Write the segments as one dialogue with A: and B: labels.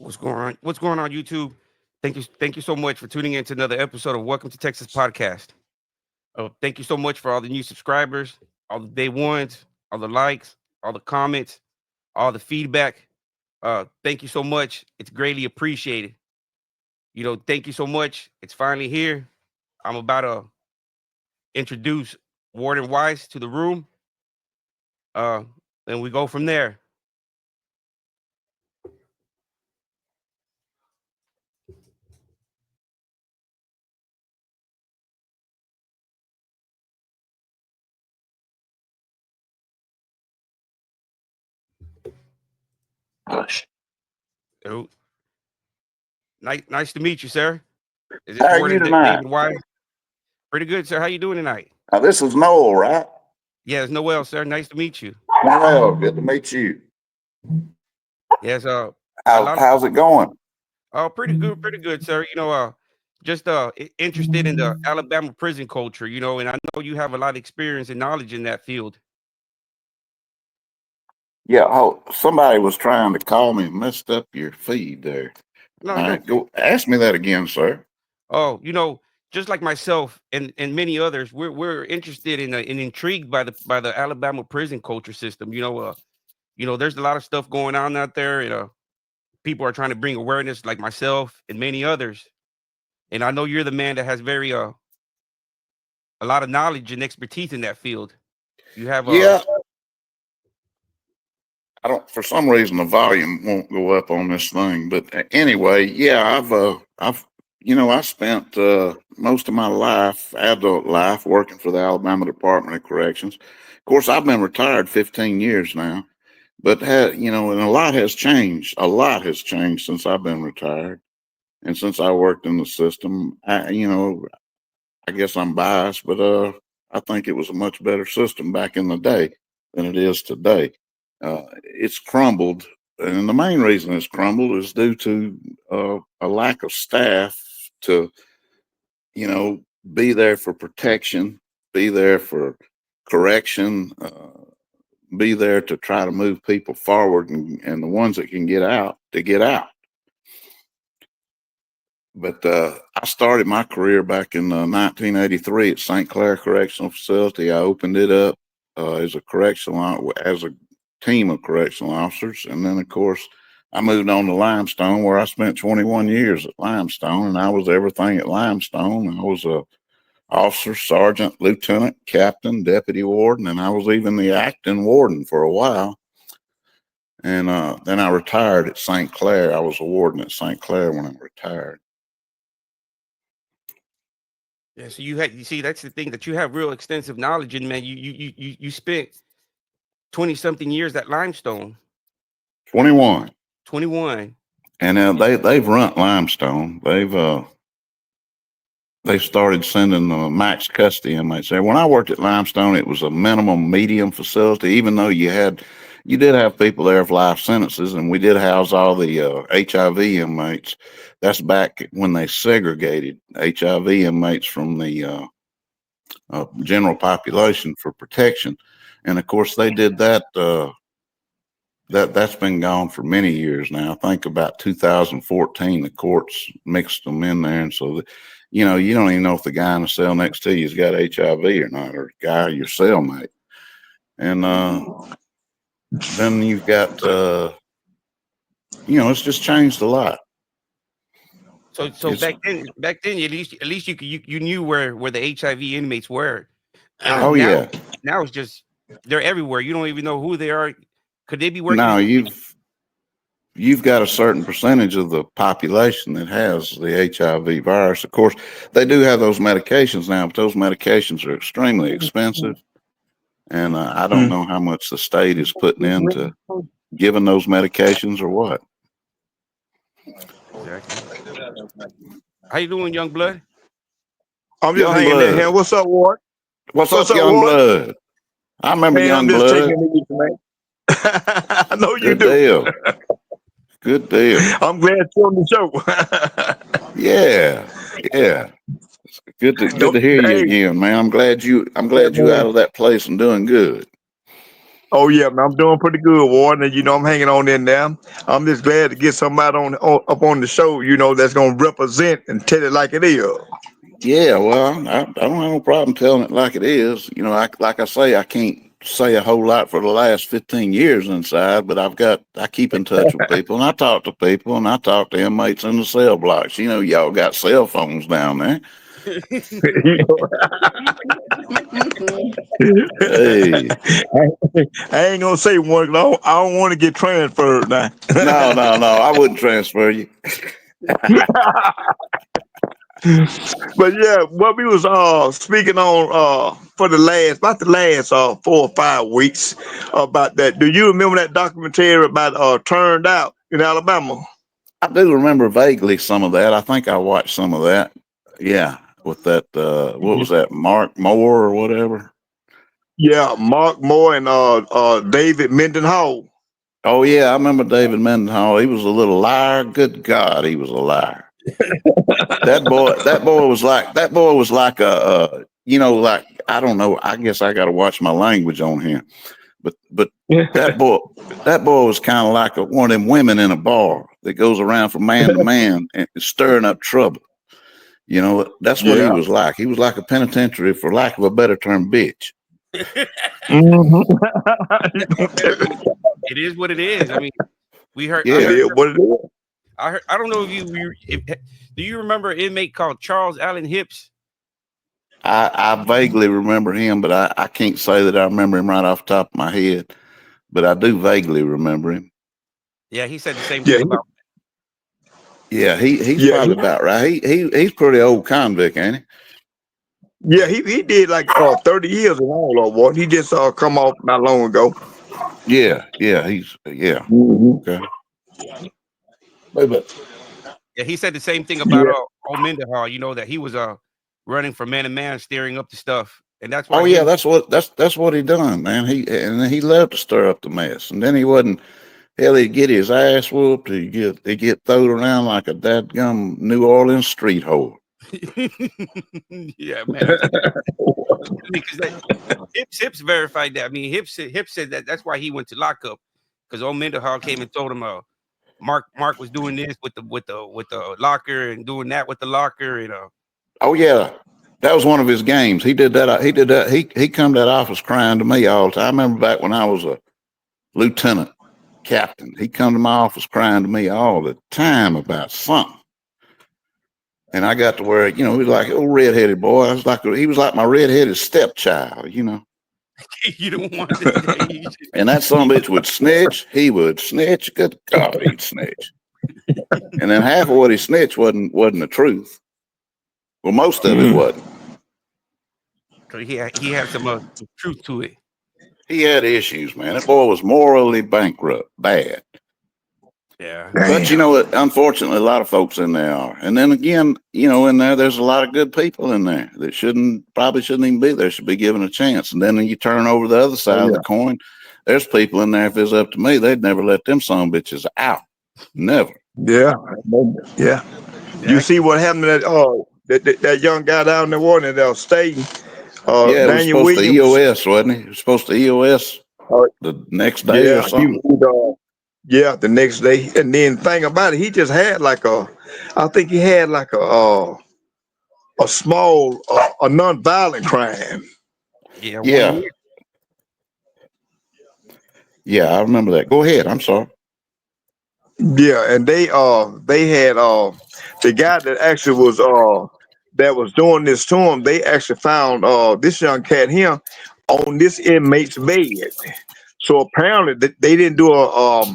A: What's going on? What's going on, YouTube? Thank you so much for tuning in to another episode of Welcome to Texas Podcast. Thank you so much for all the new subscribers, all the day ones, all the likes, all the comments, all the feedback. Thank you so much. It's greatly appreciated. Thank you so much. It's finally here. I'm about to introduce Warden Wise to the room. Uh, and we go from there.
B: Gosh.
A: Oh, nice to meet you, sir. Is
B: How
A: this
B: are you
A: Warden
B: tonight?
A: David Wise? Pretty good, sir. How you doing tonight?
B: Now, this is Noel, right?
A: Yeah, it's Noel, sir. Nice to meet you.
B: Noel, good to meet you.
A: Yes, a lot of
B: How's it going?
A: pretty good, sir. Just interested in the Alabama prison culture, and I know you have a lot of experience and knowledge in that field.
B: Yeah, somebody was trying to call me and messed up your feed there.
A: No,
B: All
A: no.
B: right, go ask me that again, sir.
A: Oh, just like myself and many others, we're interested in and intrigued by the Alabama prison culture system. There's a lot of stuff going on out there, and people are trying to bring awareness, like myself and many others. And I know you're the man that has a lot of knowledge and expertise in that field. You have
B: Yeah, I don't. For some reason, the volume won't go up on this thing. But anyway, yeah, I spent most of my life, adult life, working for the Alabama Department of Corrections. Of course, I've been retired 15 years now, but and a lot has changed. A lot has changed since I've been retired, and since I worked in the system. I guess I'm biased, but I think it was a much better system back in the day than it is today. It's crumbled, and the main reason it's crumbled is due to a lack of staff to, be there for protection, be there for correction, be there to try to move people forward, and the ones that can get out to get out. But I started my career back in 1983 at St. Clair Correctional Facility. I opened it up as a team of correctional officers, and then of course I moved on to Limestone, where I spent 21 years at Limestone, and I was everything at Limestone. I was a officer, sergeant, lieutenant, captain, deputy warden, and I was even the acting warden for a while. And then I retired at St. Clair. I was a warden at St. Clair when I retired.
A: Yeah, so you see, that's the thing, that you have real extensive knowledge in, man. You spent 20 something years at Limestone.
B: 21.
A: 21.
B: And they've run Limestone. They've started sending the max custody inmates there. When I worked at Limestone, it was a minimum medium facility, even though you did have people there for life sentences, and we did house all the HIV inmates. That's back when they segregated HIV inmates from the general population for protection. And of course, they did that. That's been gone for many years now. I think about 2014, the courts mixed them in there, and so you don't even know if the guy in the cell next to you's got HIV or not, or the guy your cellmate. And then you've got it's just changed a lot.
A: So back then, at least you knew where the HIV inmates were. And
B: yeah.
A: Now it's just they're everywhere. You don't even know who they are. Could they be working?
B: No, you've got a certain percentage of the population that has the HIV virus. Of course, they do have those medications now, but those medications are extremely expensive. And I don't know how much the state is putting into giving those medications or what.
A: Exactly. How you doing, young blood?
C: I'm just hanging in here. What's up, Ward?
B: What's up, young
C: Ward?
B: blood? I remember young
C: I'm just
B: blood.
C: taking it easy, man. I know you
B: Good
C: do.
B: Deal. Good deal.
C: I'm glad you're on the show.
B: Yeah. It's good to hear you again, man. I'm glad you out of that place and doing good.
C: Oh yeah, man, I'm doing pretty good, Warden. And I'm hanging on in there. I'm just glad to get somebody up on the show, that's gonna represent and tell it like it is.
B: Yeah, well, I don't have no problem telling it like it is. Like I say, I can't say a whole lot for the last 15 years inside, but I keep in touch with people and I talk to people and I talk to inmates in the cell blocks. Y'all got cell phones down there. Hey,
C: I ain't gonna say one. 'Cause I don't want to get transferred now.
B: no, I wouldn't transfer you.
C: But yeah, what we was speaking on for about the last 4 or 5 weeks about that. Do you remember that documentary about Turned Out in Alabama?
B: I do remember vaguely some of that. I think I watched some of that. Yeah, with that, what was that, Mark Moore or whatever?
C: Yeah, Mark Moore and David Mendenhall.
B: Oh yeah, I remember David Mendenhall. He was a little liar. Good God, he was a liar. That boy was like like, I don't know. I guess I got to watch my language on here. But that boy was kind of like one of them women in a bar that goes around from man to man and stirring up trouble. That's what he
C: Yeah.
B: was like. He was like a penitentiary, for lack of a better term, bitch.
C: Mhm.
A: It is what it is. I mean, we heard.
B: Yeah.
A: I heard.
C: What it is.
A: I heard. I don't know do you remember an inmate called Charles Allen Hips?
B: I vaguely remember him, but I can't say that I remember him right off the top of my head. But I do vaguely remember him.
A: Yeah, he said the same
C: Yeah,
A: thing about.
B: Yeah, he's
C: yeah,
B: probably about right. He's pretty old convict, ain't he?
C: yeah. He did like 30 years in all of what he just come off not long ago.
B: Yeah.
C: Mhm.
B: Okay. But
A: Yeah, he said the same thing about
C: Yeah,
A: old Mendenhall. That he was running from man to man, steering up the stuff, and that's why.
B: oh yeah, that's what he done, man. He loved to stir up the mess, and then he wasn't. Hell, he'd get his ass whooped. He'd get thrown around like a dadgum New Orleans street whore.
A: Yeah, man. Because Hips verified that. I mean, Hips said that that's why he went to lockup, because old Mendenhall came and told him, Mark was doing this with the locker and doing that with the locker, and
B: Oh yeah, that was one of his games. He did that. He come to that office crying to me all the time. I remember back when I was a lieutenant captain. He come to my office crying to me all the time about something. And I got to where, he was like, oh, redheaded boy. He was like my redheaded stepchild.
A: you don't want to.
B: And that son of a bitch would snitch. He would snitch. Good God, he'd snitch. And then half of what he snitched wasn't the truth. Well, most of it wasn't.
A: So he had some truth to it.
B: He had issues, man. That boy was morally bankrupt, bad.
A: Yeah.
B: But unfortunately, a lot of folks in there are. And then again, in there's a lot of good people in there that probably shouldn't even be there, should be given a chance. And then you turn over the other side of the coin, there's people in there, if it's up to me, they'd never let them son bitches out. Never.
C: yeah, yeah. You see what happened to that young guy down there, Warden, that stayed.
B: Yeah, it was
C: Daniel
B: supposed to
C: Williams.
B: EOS, wasn't he? It was supposed to EOS the next day or something.
C: Yeah, the next day. And then thing about it, he just had I think he had like a small, a non-violent crime.
A: Yeah.
B: Yeah. Yeah, I remember that. Go ahead. I'm sorry.
C: Yeah, and they had the guy that actually was that was doing this to him. They actually found this young cat here on this inmate's bed. So apparently they didn't do a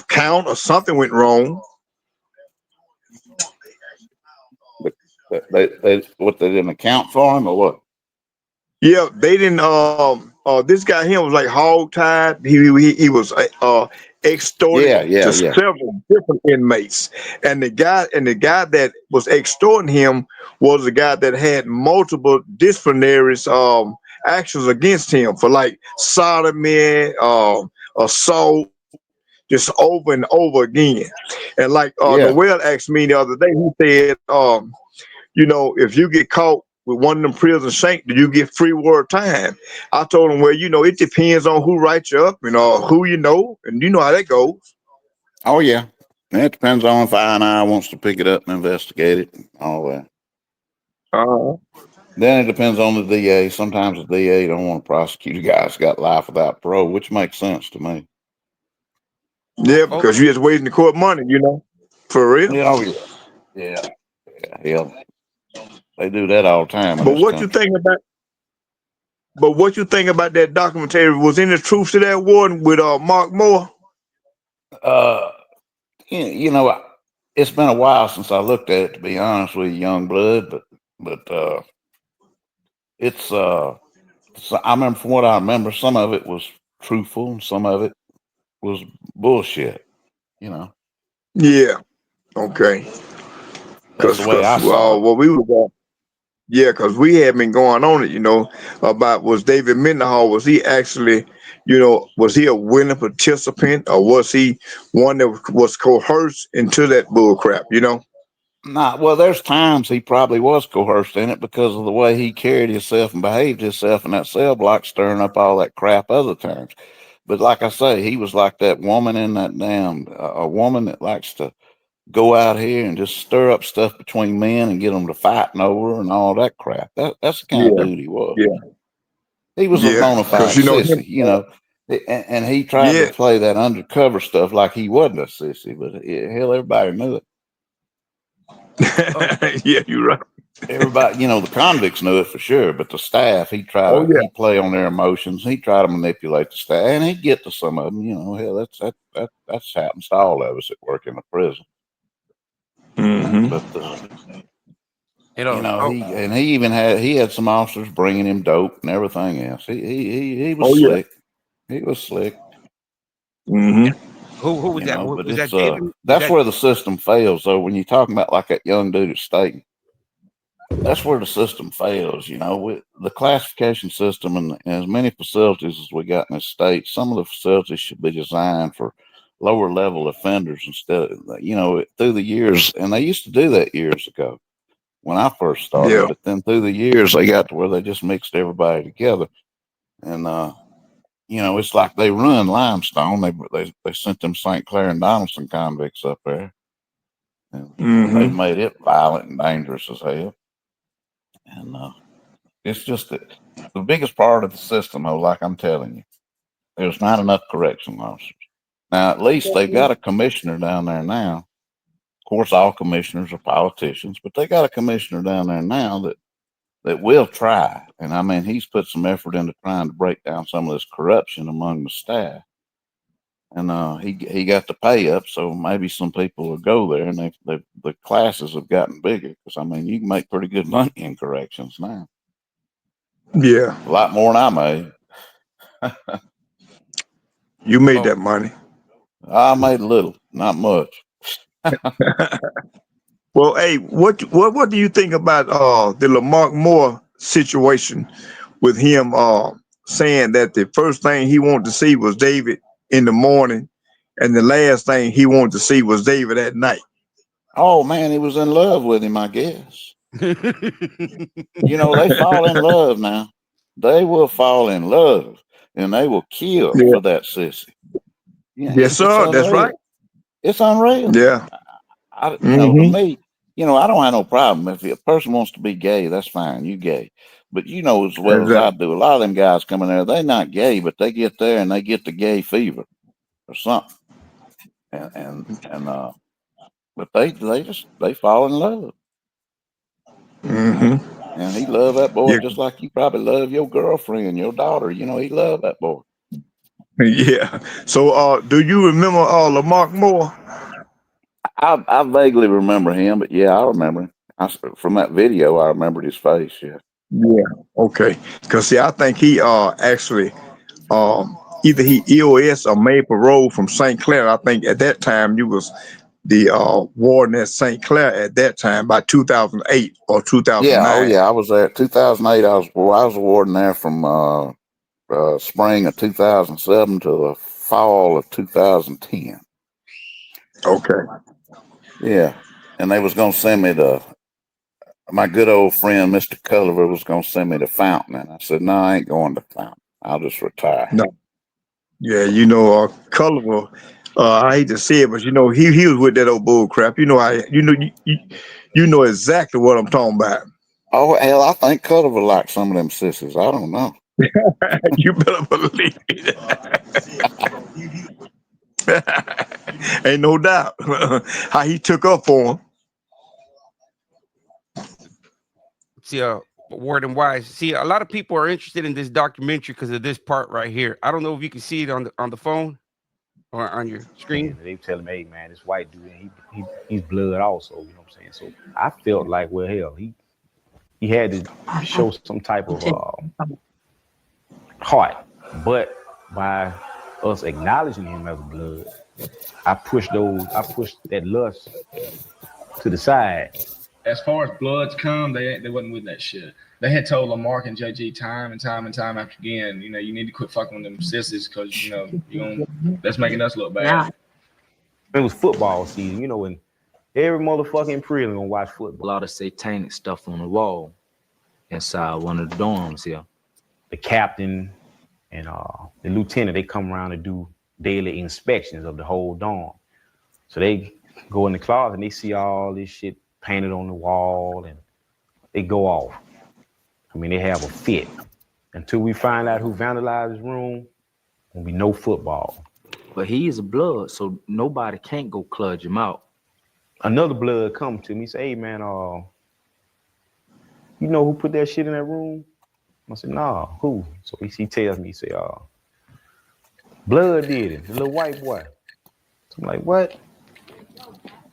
C: count or something went wrong.
B: What, they didn't account for him or what?
C: Yeah, they didn't. This guy here was like hog tied. He was extorted to
B: Yeah.
C: several different inmates, and the guy that was extorting him was the guy that had multiple disciplinary actions against him for like sodomy, assault, just over and over again. And like
B: Yeah.
C: Noel asked me the other day, he said, if you get caught with one of them prison shank, do you get free word time? I told him, well, it depends on who writes you up and who you know, and you know how that goes.
B: Oh yeah. It depends on if I wants to pick it up and investigate it and all that.
C: Uh,
B: Then it depends on the DA. Sometimes the DA don't want to prosecute a guy that's got life without parole, which makes sense to me.
C: yeah,
A: Oh,
C: because you just wasting the court money, for real.
B: Yeah, oh yeah. Yeah. Hell, they do that all the time in
C: But
B: this
C: what you
B: country.
C: think about? But what you think about that documentary? Was any truth to that, Warden, with Mark Moore?
B: Uh, it's been a while since I looked at it, to be honest with you, young blood, but it's I remember, from what I remember, some of it was truthful and some of it was bullshit.
C: Yeah. Okay.
B: That's the way I saw it.
C: What we were yeah, because we had been going on it, about was David Mendenhall, was he actually, was he a willing participant or was he one that was coerced into that bull crap,
B: Nah, well, there's times he probably was coerced in it because of the way he carried himself and behaved himself in that cell block, stirring up all that crap other times. But like I say, he was like that woman in that damn, a woman that likes to go out here and just stir up stuff between men and get them to fighting over and all that crap. That's the kind of
C: Yeah,
B: dude he was.
C: yeah,
B: He was a
C: yeah.
B: bona
C: Because
B: fide
C: him,
B: sissy, and he tried to
C: yeah,
B: play that undercover stuff like he wasn't a sissy, but hell, everybody knew it.
A: oh,
C: yeah, you're right.
B: Everybody, the convicts knew it for sure, but the staff, he'd
C: Oh yeah,
B: play on their emotions. He'd try to manipulate the staff, and he'd get to some of them. Hell, that's happens to all of us that work in a prison. But
A: oh,
B: he even had some officers bringing him dope and everything else. He was
C: oh yeah.
B: slick. He was slick.
C: Mm-hmm.
A: who was that?
B: But
A: Was that
B: it's
A: David? Was
B: that's
A: that
B: where the system fails. So when you're talking about like that young dude at State, that's where the system fails. With the classification system and as many facilities as we got in the state, some of the facilities should be designed for lower level offenders instead of, through the years. And they used to do that years ago when I first started,
C: Yeah.
B: but then through the years they got to where they just mixed everybody together. And, it's like they run Limestone. They sent them St. Clair and Donaldson convicts up there, and they
C: Mm-hmm.
B: made it violent and dangerous as hell. And it's just that the biggest part of the system, though, like I'm telling you, there's not enough correction officers. Now, at least they've got a commissioner down there now. Of course, all commissioners are politicians, but they got a commissioner down there now that will try. And I mean, he's put some effort into trying to break down some of this corruption among the staff. And he got the pay up, so maybe some people will go there, and the classes have gotten bigger because I mean, you can make pretty good money in corrections now.
C: Yeah.
B: A lot more than I made.
C: You made
A: oh,
C: that money.
B: I made a little, not much.
C: Well, hey, what do you think about the Lamarck Moore situation with him saying that the first thing he wanted to see was David in the morning, and the last thing he wanted to see was David at night?
B: Oh man, he was in love with him, I guess. They fall in love now. They will fall in love, and they will kill
C: Yeah.
B: for that sissy.
C: Yes,
B: It's
C: sir. That's
B: unreal.
C: right.
B: It's unreal.
C: Yeah.
B: To
C: Mm-hmm.
B: me, I don't have no problem if a person wants to be gay. That's fine. You gay, but as well as I
C: Exactly.
B: do, a lot of them guys come in there. They're not gay, but they get there and they get the gay fever or something, and but they fall in love.
C: Mm-hmm.
B: And he loved that boy
C: Yeah.
B: just like you probably love your girlfriend, your daughter. He loved that boy.
C: Yeah. So, do you remember Lamarck Moore?
B: I vaguely remember him, but yeah, I remember him. From that video, I remembered his face. Yeah.
C: Yeah. Okay. Because see, I think he actually either he EOS or made parole from St. Clair. I think at that time you was the warden at St. Clair at that time by 2008 or
B: Yeah. Oh,
C: 2009.
B: yeah. I was there. 2008. I was a warden there from spring of 2007 to the fall of 2010.
C: Okay.
B: Yeah. And they was gonna send me to my good old friend, Mr. Culliver, was going to send me to Fountain. And I said, no, I ain't going to Fountain. I'll just retire.
C: No. Yeah, Culliver. I hate to say it, but he was with that old bull crap. You know exactly what I'm talking about.
B: Oh, hell, I think Culliver liked some of them sissies. I don't know.
C: You better believe it. Ain't no doubt how he took up for him.
A: See, Warden Wise. See, a lot of people are interested in this documentary because of this part right here. I don't know if you can see it on the phone or on your screen.
D: They telling me, hey man, this white dude, he's blood also. You know what I'm saying? So I felt like, well, hell, he had to show some type of heart, but by us acknowledging him as blood, I pushed that lust to the side.
E: As far as Bloods come, they wasn't with that shit. They had told Lamarck and JG time and time after again, you need to quit fucking with them sissies because that's making us look bad.
D: It was football season, and every motherfucker in prison gonna watch football.
F: A lot of satanic stuff on the wall inside one of the dorms here.
D: The captain and the lieutenant, they come around to do daily inspections of the whole dorm. So they go in the closet and they see all this shit painted on the wall and they go off. I mean, they have a fit. Until we find out who vandalized his room, there'll be no football.
F: But he is a blood, so nobody can't go cludge him out.
D: Another blood come to me, say, hey man, you know who put that shit in that room? I said, nah, who? So he tells me, he say, Blood did it, the little white boy. So I'm like, what?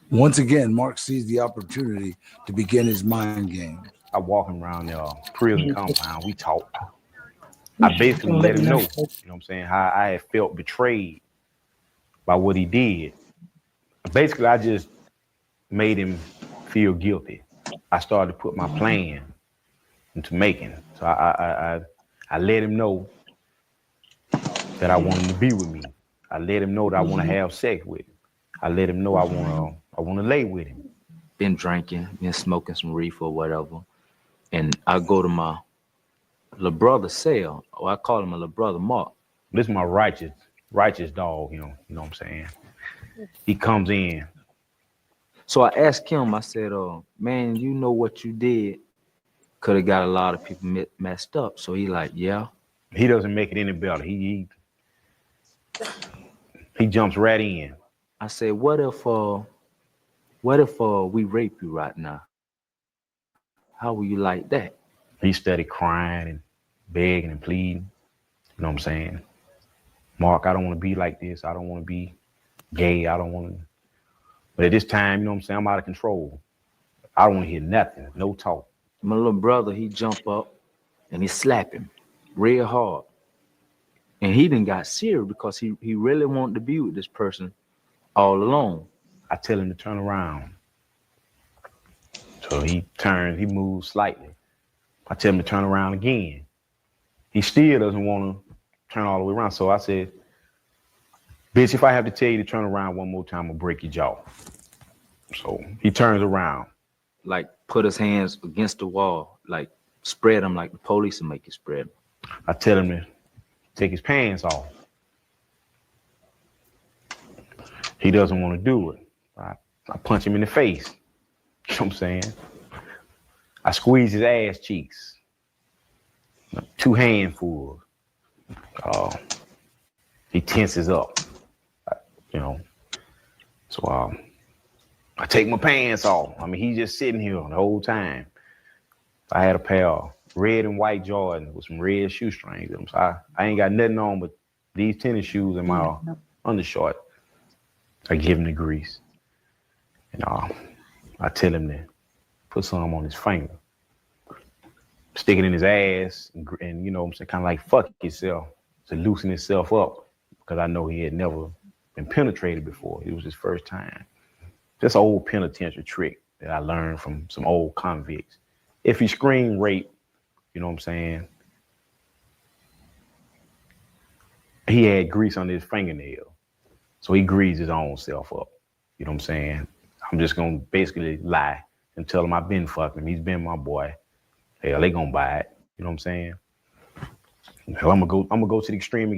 G: Once again, Mark sees the opportunity to begin his mind game.
D: I walk him around the prison compound. We talk. I basically let him know, you know what I'm saying, how I had felt betrayed by what he did. Basically, I just made him feel guilty. I started to put my plan into making. So I let him know that I want him to be with me. I let him know that I want to have sex with him. I let him know I want to lay with him.
F: Been drinking, been smoking some reefer or whatever. And I go to my little brother's cell, or I call him my little brother Mark.
D: This is my righteous dog, you know what I'm saying? He comes in.
F: So I asked him, I said, man, you know what you did could have got a lot of people messed up. So he like, yeah.
D: He doesn't make it any better. He jumps right in.
F: I said, what if we rape you right now? How will you like that?
D: He started crying and begging and pleading. You know what I'm saying? Mark, I don't want to be like this. I don't want to be gay. I don't want to. But at this time, you know what I'm saying, I'm out of control. I don't want to hear nothing, no talk.
F: My little brother, he jump up and he slap him real hard. And he done got serious because he really wanted to be with this person all alone.
D: I tell him to turn around. So he moves slightly. I tell him to turn around again. He still doesn't want to turn all the way around. So I said, bitch, if I have to tell you to turn around one more time, I'll break your jaw. So he turns around.
F: Like put his hands against the wall, like spread them like the police will make you spread them.
D: I tell him to take his pants off. He doesn't want to do it. I punch him in the face. You know what I'm saying? I squeeze his ass cheeks. 2 handfuls. He tenses up. So I take my pants off. I mean, he's just sitting here the whole time. I had a pair of red and white Jordan with some red shoestrings. So I ain't got nothing on but these tennis shoes and my undershort. I give him the grease. And I tell him to put some on his finger. Stick it in his ass and you know what I'm saying, kind of like fuck yourself to loosen himself up because I know he had never been penetrated before. It was his first time. Just an old penitentiary trick that I learned from some old convicts. If he screamed rape, you know what I'm saying, he had grease under his fingernail. So he greased his own self up. You know what I'm saying? I'm just going to basically lie and tell him I've been fucking him. He's been my boy. Hell, they gonna buy it. You know what I'm saying? Hell, I'm gonna go to the extreme and get